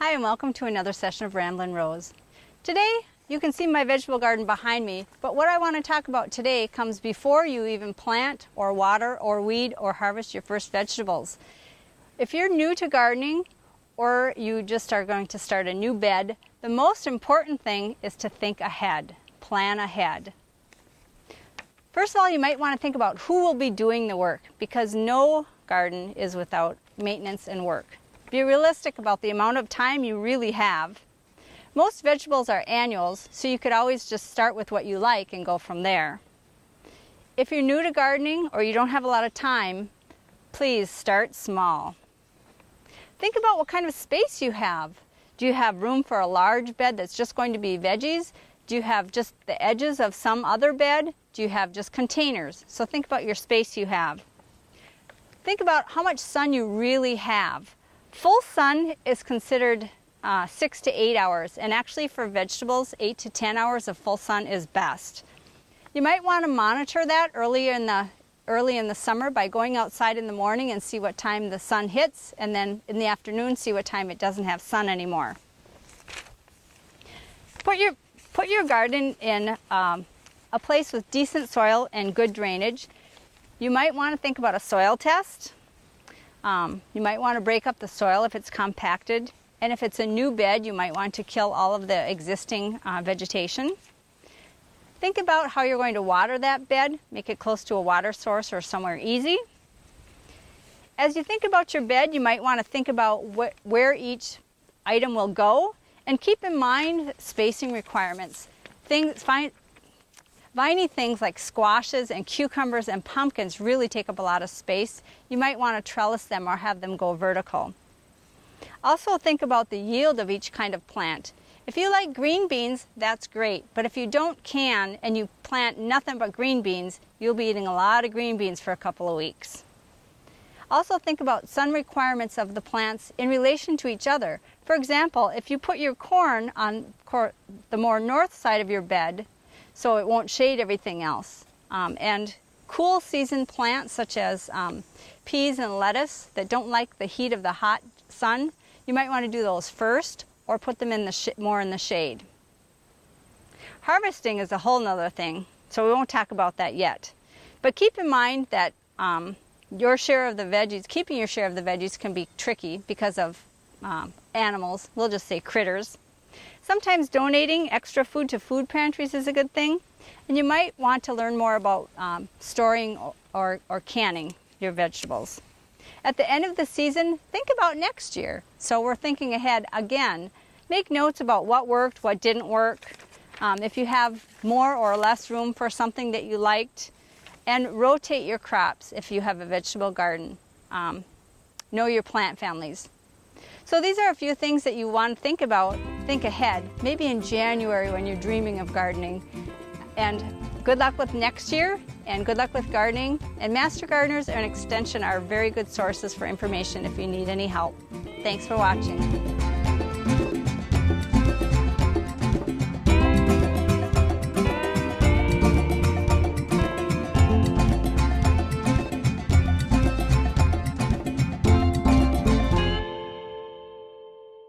Hi and welcome to another session of Ramblin' Rose. Today you can see my vegetable garden behind me, but what I want to talk about today comes before you even plant or water or weed or harvest your first vegetables. If you're new to gardening or you just are going to start a new bed, the most important thing is to think ahead, plan ahead. First of all, you might want to think about who will be doing the work, because no garden is without maintenance and work. Be realistic about the amount of time you really have. Most vegetables are annuals, so you could always just start with what you like and go from there. If you're new to gardening or you don't have a lot of time, please start small. Think about what kind of space you have. Do you have room for a large bed that's just going to be veggies? Do you have just the edges of some other bed? Do you have just containers? So think about your space you have. Think about how much sun you really have. Full sun is considered 6 to 8 hours, and actually for vegetables, 8 to 10 hours of full sun is best. You might want to monitor that early in the summer by going outside in the morning and see what time the sun hits, and then in the afternoon see what time it doesn't have sun anymore. Put your garden in a place with decent soil and good drainage. You might want to think about a soil test. You might want to break up the soil if it's compacted, and if it's a new bed, you might want to kill all of the existing vegetation. Think about how you're going to water that bed. Make it close to a water source or somewhere easy. As you think about your bed, you might want to think about where each item will go, and keep in mind spacing requirements. Viney things like squashes and cucumbers and pumpkins really take up a lot of space. You might want to trellis them or have them go vertical. Also think about the yield of each kind of plant. If you like green beans, that's great, but if you don't and you plant nothing but green beans, you'll be eating a lot of green beans for a couple of weeks. Also think about sun requirements of the plants in relation to each other. For example, if you put your corn on the more north side of your bed, so it won't shade everything else. And cool season plants such as peas and lettuce that don't like the heat of the hot sun, you might want to do those first or put them in more in the shade. Harvesting is a whole nother thing, so we won't talk about that yet. But keep in mind that keeping your share of the veggies can be tricky because of animals, we'll just say critters. Sometimes donating extra food to food pantries is a good thing, and you might want to learn more about storing or canning your vegetables. At the end of the season, think about next year. So we're thinking ahead again. Make notes about what worked, what didn't work, if you have more or less room for something that you liked, and rotate your crops if you have a vegetable garden. Know your plant families. So these are a few things that you want to think about, think ahead, maybe in January when you're dreaming of gardening. And good luck with next year, and good luck with gardening. And Master Gardeners and Extension are very good sources for information if you need any help. Thanks for watching.